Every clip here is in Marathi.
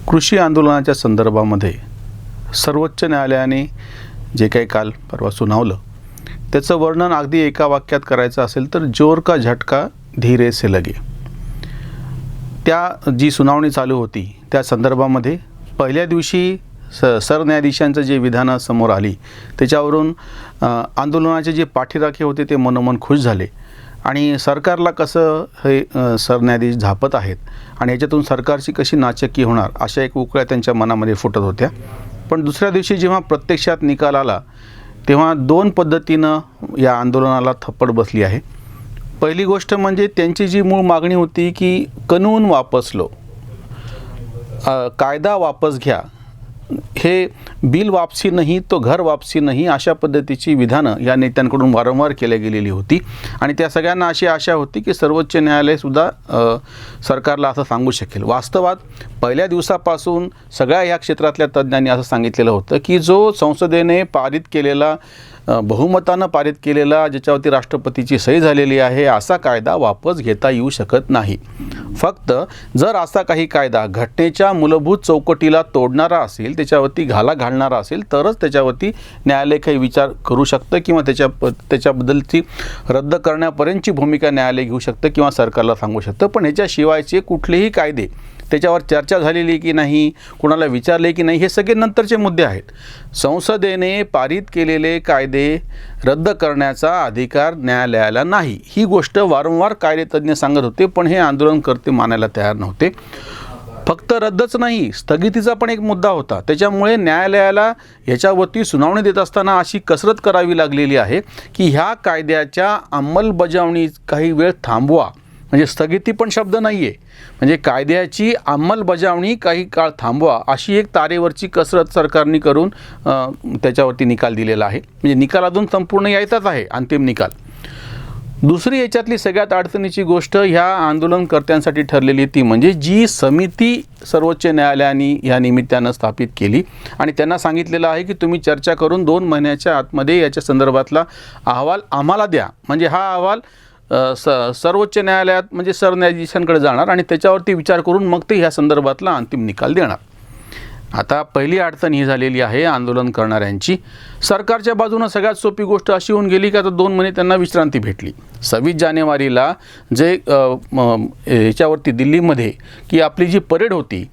कृषी आंदोलनाच्या संदर्भामध्ये सर्वोच्च न्यायालयाने जे काही काल परवा सुनावलं त्याचं वर्णन अगदी एका वाक्यात करायचं असेल तर जोर का झटका धीरे से लगे। त्या जी सुनावणी चालू होती त्या संदर्भामध्ये पहिल्या दिवशी सरन्यायाधीशांचं जे विधानं समोर आली त्याच्यावरून आंदोलनाचे जे पाठीराखे होते ते मनोमन खुश झाले आणि सरकारला कसं हे सरन्यायाधीश झापत आहेत आणि याच्यातून सरकारची कशी नाचक्की होणार अशा एक उकळ्या त्यांच्या मनामध्ये फुटत होत्या। पण दुसऱ्या दिवशी जेव्हा प्रत्यक्षात निकाल आला तेव्हा दोन पद्धतीनं या आंदोलनाला थप्पड बसली आहे। पहिली गोष्ट म्हणजे त्यांची जी मूळ मागणी होती की कानून वापस लो, कायदा वापस घ्या, हे बिल वापसी नाही तो घर वापसी नाही अशा पद्धतीची विधानं या नेत्यांकडून वारंवार केल्या गेलेली होती आणि त्या सगळ्यांना अशी आशा होती की सर्वोच्च न्यायालयसुद्धा सरकारला असं सांगू शकेल। वास्तवात पहिल्या दिवसापासून सगळ्या या क्षेत्रातल्या तज्ज्ञांनी असं सांगितलेलं होतं की जो संसदेने पारित केलेला बहुमतानं पारित केलेला ज्याच्यावरती राष्ट्रपतीची सही झालेली आहे असा कायदा वापस घेता येऊ शकत नाही। फक्त जर असा काही कायदा घटनेच्या मूलभूत चौकटीला तोडणारा असेल, त्याच्यावरती घाला घालणारा असेल तरच त्याच्यावरती न्यायालय काही विचार करू शकतं किंवा त्याच्याबद्दलची रद्द करण्यापर्यंतची भूमिका न्यायालय घेऊ शकतं किंवा सरकारला सांगू शकतं। पण ह्याच्याशिवायचे कुठलेही कायदे त्याच्यावर चर्चा झालेली की नाही, कुणाला विचारले की नाही, हे सगळे नंतरचे मुद्दे आहेत। संसदेने पारित केलेले कायदे रद्द करण्याचा अधिकार न्यायालयाला नाही, ही गोष्ट वारंवार कायदेतज्ञ सांगत होते, पण हे आंदोलनकर्ते मानायला तयार नव्हते। फक्त रद्दच नाही, स्थगितीचा पण एक मुद्दा होता। त्याच्यामुळे न्यायालयाला याच्यावरती सुनावणी देत असताना अशी कसरत करावी लागलेली आहे की ह्या कायद्याच्या अंमलबजावणी काही वेळ थांबवा, म्हणजे स्थगिती पण शब्द नाही आहे, म्हणजे कायद्याची अंमलबजावणी काही काळ थांबवा अशी एक तारेवरची कसरत सरकारने करून त्याच्यावरती निकाल दिलेला आहे। म्हणजे निकाल अजून संपूर्ण यायचाच आहे, अंतिम निकाल। दुसरी याच्यातली सगळ्यात अडचणीची गोष्ट ह्या आंदोलनकर्त्यांसाठी ठरलेली ती म्हणजे जी समिती सर्वोच्च न्यायालयाने ह्या निमित्तानं स्थापित केली आणि त्यांना सांगितलेलं आहे की तुम्ही चर्चा करून 2 महिन्याच्या आतमध्ये याच्या संदर्भातला अहवाल आम्हाला द्या, म्हणजे हा अहवाल सर्वोच्च न्यायालयात म्हणजे सरन्यायाधीशांकडे जाणार आणि त्याच्यावरती विचार करून मग ते ह्या संदर्भातला अंतिम निकाल देणार। आता पहिली अडचण ही झालेली आहे आंदोलन करणाऱ्यांची। सरकारच्या बाजूनं सगळ्यात सोपी गोष्ट अशी होऊन गेली की आता 2 महिने त्यांना विश्रांती भेटली। 26 जानेवारीला जे याच्यावरती दिल्लीमध्ये की आपली जी परेड होती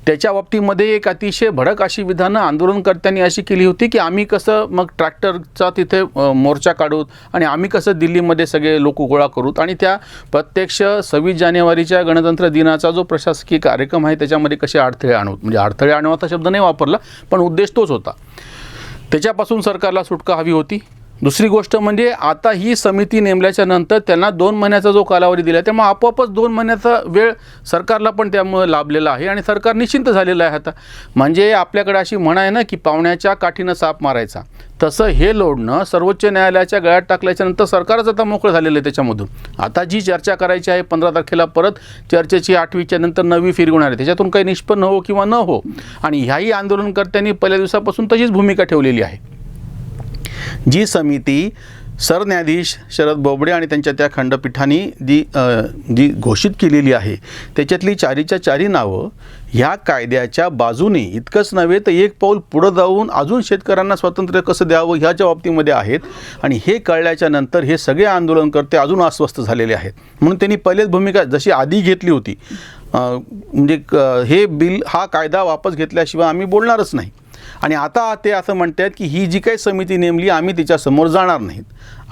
त्याच्या बाबतीमध्ये एक अतिशय भडक अशी विधानं आंदोलनकर्त्यांनी अशी केली होती की आम्ही कसं मग ट्रॅक्टरचा तिथे मोर्चा काढूत आणि आम्ही कसं दिल्लीमध्ये सगळे लोक गोळा करूत आणि त्या प्रत्यक्ष 26 जानेवारीच्या गणतंत्र दिनाचा जो प्रशासकीय कार्यक्रम आहे त्याच्यामध्ये कसे अडथळे आणूत, म्हणजे अडथळे आणण्याचा शब्द नाही वापरला पण उद्देश तोच होता। त्याच्यापासून सरकारला सुटका हवी होती। दुसरी गोष्ट म्हणजे आता ही समिती नेमल्याच्या नंतर त्यांना 2 महिन्याचा जो कालावधी दिला त्यामुळे आपोआपच 2 महिन्याचा वेळ सरकारला पण त्यामुळे लाभलेला आहे आणि सरकार निश्चिंत झालेलं आहे। आता म्हणजे आपल्याकडे अशी म्हण आहे ना की पावण्याच्या काठीनं साप मारायचा, तसं हे लोडणं सर्वोच्च न्यायालयाच्या गळ्यात टाकल्याच्या नंतर सरकारच आता मोकळं झालेलं आहे त्याच्यामधून। आता जी चर्चा करायची आहे 15 तारखेला परत चर्चेची 8वीच्या नंतर 9वी फेरी होणार आहे, त्याच्यातून काही निष्पन्न हो किंवा न हो आणि ह्याही आंदोलनकर्त्यांनी पहिल्या दिवसापासून तशीच भूमिका ठेवलेली आहे। जी समिती सरन्यायाधीश शरद बोबडे आणि त्यांच्या त्या खंडपीठाने जी घोषित केलेली आहे त्याच्यातली 4च्या 4 नावं ह्या कायद्याच्या बाजूने इतकंच नव्हे तर एक पाऊल पुढं जाऊन अजून शेतकऱ्यांना स्वातंत्र्य कसं द्यावं ह्याच्या बाबतीमध्ये आहेत आणि हे कळल्याच्या नंतर हे सगळे आंदोलनकर्ते अजून अस्वस्थ झालेले आहेत। म्हणून त्यांनी पहिलेच भूमिका जशी आधी घेतली होती, म्हणजे हे बिल हा कायदा वापस घेतल्याशिवाय आम्ही बोलणारच नाही आणि आता ते असं म्हणतात की ही जी काही समिती नेमली आम्ही तिच्यासमोर जाणार नाहीत,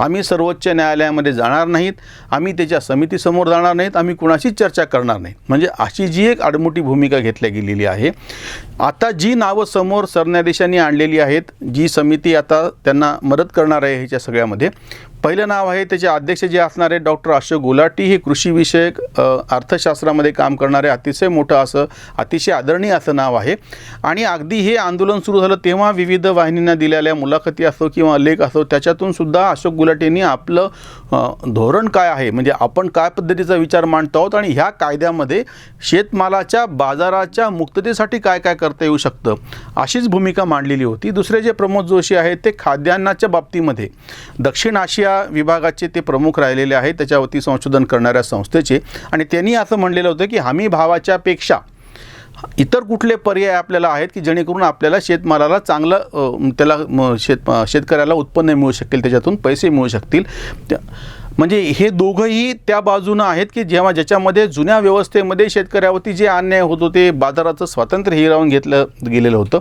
आम्ही सर्वोच्च न्यायालयामध्ये जाणार नाहीत, आम्ही त्याच्या समितीसमोर जाणार नाहीत, आम्ही कुणाशीच चर्चा करणार नाहीत। म्हणजे अशी जी एक आडमुठी भूमिका घेतल्या गेलेली आहे। आता जी नावं समोर सरन्यायाधीशांनी आणलेली आहेत, जी समिती आता त्यांना मदत करणार आहे ह्याच्या सगळ्यामध्ये, पहिलं नाव आहे त्याचे अध्यक्ष जे असणार आहे डॉक्टर अशोक गुलाटी। हे कृषीविषयक अर्थशास्त्रामध्ये काम करणारे अतिशय मोठं असं अतिशय आदरणीय असं नाव आहे आणि अगदी हे आंदोलन सुरू झालं तेव्हा विविध वाहिनींना दिलेल्या मुलाखती असो किंवा लेख असो त्याच्यातून सुद्धा अशोक गुलाटींनी आपलं धोरण काय आहे, म्हणजे आपण काय पद्धतीचा विचार मांडतो आहोत आणि ह्या कायद्यामध्ये शेतमालाच्या बाजाराच्या मुक्ततेसाठी काय काय करता येऊ शकतं अशीच भूमिका मांडलेली होती। दुसरे जे प्रमोद जोशी आहेत ते खाद्यान्नाच्या बाबतीमध्ये दक्षिण आशिया विभागाचे ते प्रमुख राहिलेले आहेत, त्याच्यावरती संशोधन करणाऱ्या संस्थेचे, आणि त्यांनी असं म्हणलेलं होतं की हमी भावाच्या पेक्षा इतर कुठले पर्याय आपल्याला आहेत की जेणेकरून आपल्याला शेतमालाला चांगलं शेतकऱ्याला उत्पन्न मिळू शकेल, त्याच्यातून पैसे मिळू शकतील. म्हणजे हे दोघंही त्या बाजूनं आहेत की ज्याच्यामध्ये जुन्या व्यवस्थेमध्ये शेतकऱ्यावरती जे अन्याय होत होते, बाजाराचं स्वातंत्र्य हिरावून घेतलं गेलेलं होतं.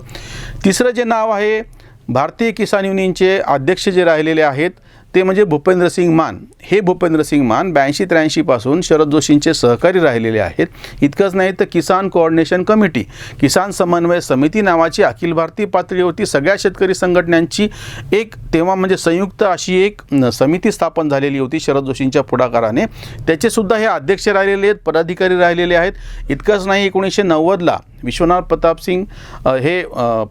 तिसरं जे नाव आहे, भारतीय किसान युनियनचे अध्यक्ष जे राहिलेले आहेत ते म्हणजे भूपेंद्रसिंग मान. हे भूपेंद्रसिंग मान 82-83 पासून शरद जोशींचे सहकारी राहिलेले आहेत. इतकंच नाही तर किसान कोऑर्डिनेशन कमिटी, किसान समन्वय समिती नावाची अखिल भारतीय पातळीवरती सगळ्या शेतकरी संघटनांची एक तेव्हा म्हणजे संयुक्त अशी एक समिती स्थापन झालेली होती शरद जोशींच्या पुढाकाराने. त्याचे सुद्धा हे अध्यक्ष राहिलेले आहेत, पदाधिकारी राहिलेले आहेत. इतकंच नाही, 1990ला विश्वनाथ प्रताप सिंग हे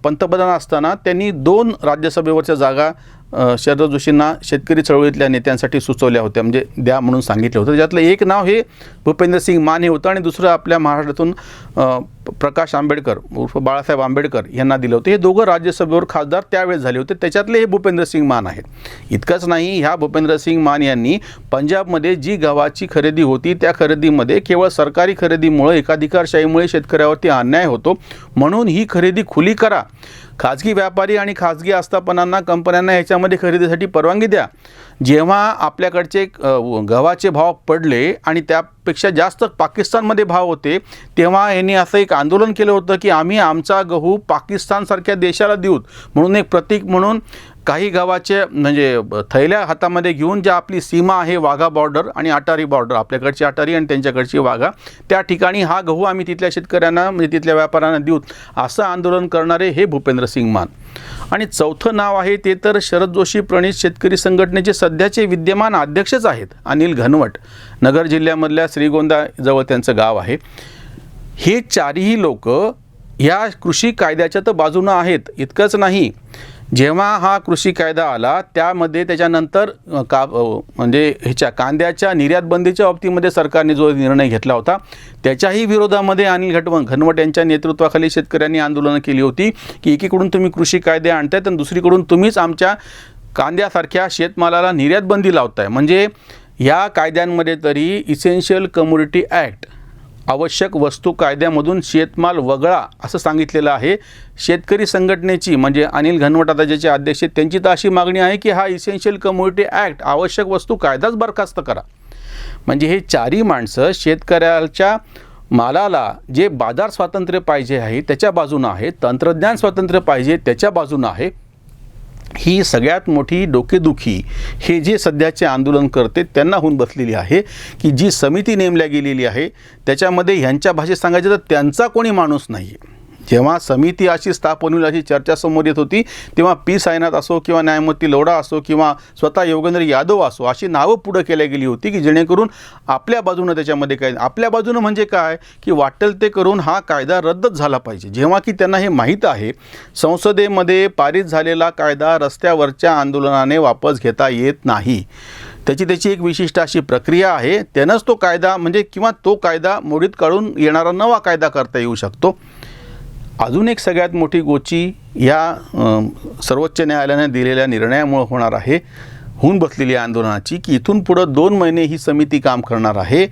पंतप्रधान असताना त्यांनी 2 राज्यसभेवरच्या जागा शरद जोशींना शेतकरी चळवळीतल्या नेत्यांसाठी सुचवल्या होत्या, म्हणजे द्या म्हणून सांगितलं होतं. त्यातलं एक नाव हे भूपेंद्रसिंग मान हे होतं आणि दुसरं आपल्या महाराष्ट्रातून प्रकाश आंबेडकर उर्फ बाळासाहेब आंबेडकर यांना दिलं होतं. हे दोघं राज्यसभेवर खासदार त्यावेळेस झाले होते, त्याच्यातले हे भूपेंद्रसिंग मान आहेत. इतकंच नाही, ह्या भूपेंद्रसिंग मान यांनी पंजाबमध्ये जी गव्हाची खरेदी होती त्या खरेदीमध्ये केवळ सरकारी खरेदीमुळे, एकाधिकारशाहीमुळे शेतकऱ्यावरती अन्याय होतो, म्हणून ही खरेदी खुली करा, खाजगी व्यापारी आणि खाजगी आस्थापनांना, कंपन्यांना ह्याच्यामध्ये खरेदीसाठी परवानगी द्या. जेव्हा आपल्याकडचे गव्हाचे भाव पडले आणि त्यापेक्षा जास्त पाकिस्तानमध्ये भाव होते, तेव्हा यांनी असं एक आंदोलन केलं होतं की आम्ही आमचा गहू पाकिस्तानसारख्या देशाला देऊत, म्हणून एक प्रतीक म्हणून काही गव्हाचे म्हणजे थैल्या हातामध्ये घेऊन ज्या आपली सीमा आहे, वाघा बॉर्डर आणि अटारी बॉर्डर, आपल्याकडची अटारी आणि त्यांच्याकडची वाघा, त्या ठिकाणी हा गहू आम्ही तिथल्या शेतकऱ्यांना म्हणजे तिथल्या व्यापाऱ्यांना देऊत, असं आंदोलन करणारे हे भूपेंद्रसिंग मान. आणि चौथं नाव आहे ते तर शरद जोशी प्रणीत शेतकरी संघटनेचे सध्याचे विद्यमान अध्यक्षच आहेत, अनिल घनवट. नगर जिल्ह्यामधल्या श्रीगोंदा जवळ त्यांचं गाव आहे. हे चारही लोक या कृषी कायद्याच्या तर बाजूनं आहेत. इतकंच नाही, जेव्हा हा कृषी कायदा आला त्यामध्ये त्याच्यानंतर म्हणजे ह्याच्या कांद्याच्या निर्यात बंदीच्या बाबतीमध्ये सरकारने जो निर्णय घेतला होता त्याच्याही विरोधामध्ये अनिल घनवट यांच्या नेतृत्वाखाली शेतकऱ्यांनी आंदोलनं केली होती की एकीकडून तुम्ही कृषी कायदे आणतायत आणि दुसरीकडून तुम्हीच आमच्या कांद्यासारख्या शेतमालाला निर्यात बंदी लावताय. म्हणजे या कायद्यांमध्ये तरी इसेन्शियल कमोडिटी ॲक्ट, आवश्यक वस्तू कायद्यामधून शेतमाल वगळा असं सांगितलेलं आहे. शेतकरी संघटनेची म्हणजे अनिल घनवट आता ज्याचे अध्यक्ष आहेत त्यांची तर अशी मागणी आहे की हा इसेन्शियल कमोडिटी ॲक्ट, आवश्यक वस्तू कायदाच बरखास्त करा. म्हणजे हे चारही माणसं शेतकऱ्याच्या मालाला जे बाजार स्वातंत्र्य पाहिजे आहे त्याच्या बाजूनं आहे, तंत्रज्ञान स्वातंत्र्य पाहिजे त्याच्या बाजूनं आहे. ही सगळ्यात मोठी डोकेदुखी हे जे सध्याचे आंदोलन करते त्यांना होऊन बसलेली आहे की जी समिती नेमल्या गेलेली आहे त्याच्यामध्ये ह्यांच्या भाषेत सांगायचं तर त्यांचा कोणी माणूस नाही आहे. जेव्हा समिती अशी स्थापन होईल अशी चर्चा समोर येत होती तेव्हा पी साईनाथ असो किंवा न्यायमूर्ती लोढा असो किंवा स्वतः योगेंद्र यादव असो अशी नावं पुढं केल्या गेली होती की जेणेकरून आपल्या बाजूनं त्याच्यामध्ये काय, आपल्या बाजूनं म्हणजे काय की वाटेल ते करून हा कायदा रद्दच झाला पाहिजे. जेव्हा की त्यांना हे माहीत आहे संसदेमध्ये पारित झालेला कायदा रस्त्यावरच्या आंदोलनाने वापस घेता येत नाही, त्याची एक विशिष्ट अशी प्रक्रिया आहे, त्यानंच तो कायदा म्हणजे किंवा तो कायदा मोडीत काढून येणारा नवा कायदा करता येऊ शकतो. अजून एक सगळ्यात मोठी गोची या सर्वोच्च न्यायालयाने दिलेल्या निर्णयामुळे होणार आहे, होऊन बसलेली आंदोलनाची, की इथून पुढं 2 महिने ही समिती काम करणार आहे.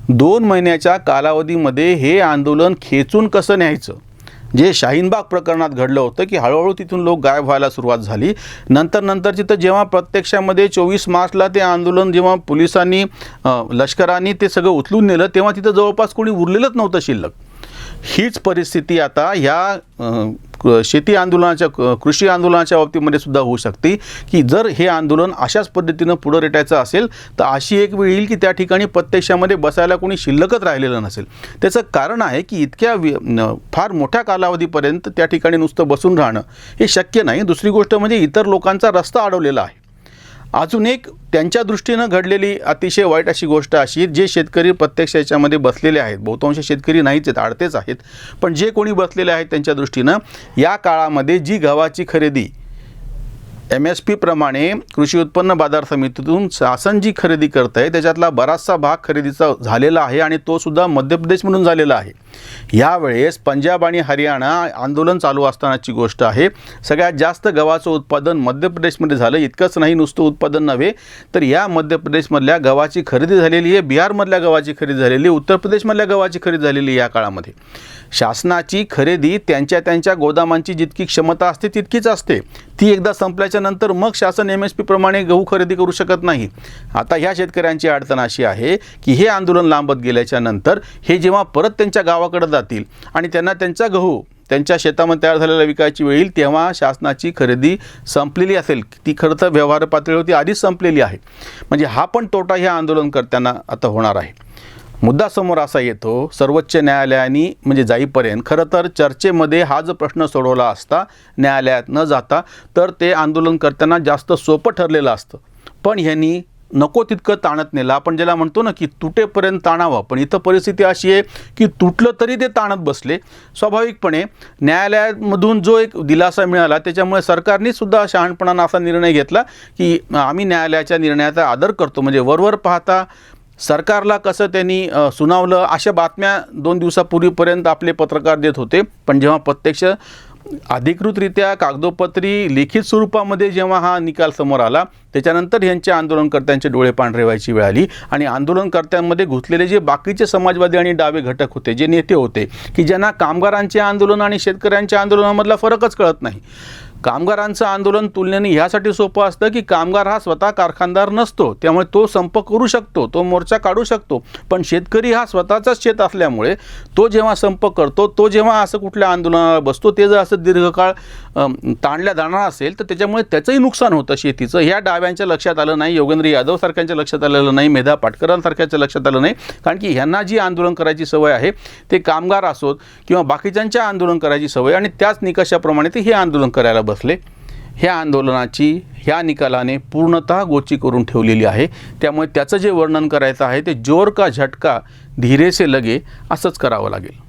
2 महिन्याच्या कालावधीमध्ये हे आंदोलन खेचून कसं न्यायचं, जे शाहीनबाग प्रकरणात घडलं होतं की हळूहळू तिथून लोक गायब व्हायला सुरुवात झाली. नंतर तिथं जेव्हा प्रत्यक्षामध्ये 24 मार्चला ते आंदोलन जेव्हा पोलिसांनी लष्कराने ते सगळं उचलून नेलं तेव्हा तिथं जवळपास कोणी उरलेलंच नव्हतं शिल्लक. हीच परिस्थिती आता ह्या शेती आंदोलनाच्या कृषी आंदोलनाच्या बाबतीमध्ये सुद्धा होऊ शकते की जर हे आंदोलन अशाच पद्धतीनं पुढं रेटायचं असेल तर अशी एक वेळ येईल की त्या ठिकाणी प्रत्यक्षामध्ये बसायला कोणी शिल्लकच राहिलेलं नसेल. त्याचं कारण आहे की इतक्या फार मोठ्या कालावधीपर्यंत त्या ठिकाणी नुसतं बसून राहणं हे शक्य नाही. दुसरी गोष्ट म्हणजे इतर लोकांचा रस्ता अडवलेला आहे. अजून एक त्यांच्या दृष्टीनं घडलेली अतिशय वाईट अशी गोष्ट अशी, जे शेतकरी प्रत्यक्ष याच्यामध्ये बसलेले आहेत, बहुतांश शेतकरी नाहीच आहेत, आडतेच आहेत, पण जे कोणी बसलेले आहेत त्यांच्या दृष्टीनं या काळामध्ये जी गव्हाची खरेदी MSP प्रमाणे कृषी उत्पन्न बाजार समितीतून शासन जी खरेदी करत आहे त्याच्यातला बराचसा भाग खरेदीचा झालेला आहे आणि तो सुद्धा मध्य प्रदेशमधून झालेला आहे. यावेळेस पंजाब आणि हरियाणा आंदोलन चालू असतानाची गोष्ट आहे. सगळ्यात जास्त गव्हाचं उत्पादन मध्य प्रदेशमध्ये झालं. इतकंच नाही, नुसतं उत्पादन नव्हे तर या मध्य प्रदेशमधल्या गव्हाची खरेदी झालेली आहे, बिहारमधल्या गव्हाची खरेदी झालेली, उत्तर प्रदेशमधल्या गव्हाची खरेदी झालेली. या काळामध्ये शासनाची खरेदी त्यांच्या गोदामांची जितकी क्षमता असते तितकीच असते. ती एकदा संपल्याच्या नंतर मग शासन MSP प्रमाणे गहू खरेदी करू शकत नाही. आता ह्या शेतकऱ्यांची अडचण अशी आहे की हे आंदोलन लांबत गेल्याच्या नंतर हे जेव्हा परत त्यांच्या गावाकडे जातील आणि त्यांना त्यांचा गहू त्यांच्या शेतामध्ये तयार झालेला विकायची वेळ येईल तेव्हा शासनाची खरेदी संपलेली असेल. ती खरं तर व्यवहार पातळीवरती आधीच संपलेली आहे. म्हणजे हा पण तोटा ह्या आंदोलनकर्त्यांना आता होणार आहे. मुद्दा समोर असा येतो, सर्वोच्च न्यायालयाने म्हणजे जाईपर्यंत खरं तर चर्चेमध्ये हा जो प्रश्न सोडवला असता न्यायालयात न जाता तर ते आंदोलनकर्त्यांना जास्त सोपं ठरलेलं असतं. पण ह्यांनी नको तितकं ताणत नेलं. आपण ज्याला म्हणतो ना की तुटेपर्यंत ताणावं, पण इथं परिस्थिती अशी आहे की तुटलं तरी ते ताणत बसले. स्वाभाविकपणे न्यायालयामधून जो एक दिलासा मिळाला त्याच्यामुळे सरकारने सुद्धा शहाणपणानं असा निर्णय घेतला की आम्ही न्यायालयाच्या निर्णयाचा आदर करतो. म्हणजे वरवर पाहता सरकारला कसं त्यांनी सुनावलं अशा बातम्या 2 दिवसापूर्वीपर्यंत आपले पत्रकार देत होते. पण जेव्हा प्रत्यक्ष अधिकृतरित्या कागदोपत्री लिखित स्वरूपामध्ये जेव्हा हा निकाल समोर आला त्याच्यानंतर यांच्या आंदोलनकर्त्यांचे डोळे पांढरे व्हायची वेळ आली. आणि आंदोलनकर्त्यांमध्ये घुसलेले जे बाकीचे समाजवादी आणि डावे घटक होते, जे नेते होते की ज्यांना कामगारांचे आंदोलन आणि शेतकऱ्यांच्या आंदोलनामधला फरकच कळत नाही. कामगारांचं आंदोलन तुलनेने ह्यासाठी सोपं असतं की कामगार हा स्वतः कारखानदार नसतो, त्यामुळे तो संप करू शकतो, तो मोर्चा काढू शकतो. पण शेतकरी हा स्वतःचाच शेत असल्यामुळे तो जेव्हा संप करतो, तो जेव्हा असं कुठल्या आंदोलनाला बसतो, ते जर असं दीर्घकाळ ताणल्या जाणार असेल तर त्याच्यामुळे त्याचंही नुकसान होतं शेतीचं. ह्या डाव्यांच्या लक्षात आलं नाही, योगेंद्र यादव सारख्यांच्या लक्षात आलेलं नाही, मेधा पाटकरांसारख्याच्या लक्षात आलं नाही. कारण की ह्यांना जी आंदोलन करायची सवय आहे ते कामगार असोत किंवा बाकीच्यांच्या आंदोलन करायची सवय आणि त्याच निकषाप्रमाणे ते हे आंदोलन करायला बसले. ह्या आंदोलनाची ह्या निकालाने पूर्णतः गोची करून ठेवलेली आहे. त्यामुळे त्याचं जे वर्णन करायचं आहे ते जोर का झटका धीरे से लगे असंच करावं लागेल.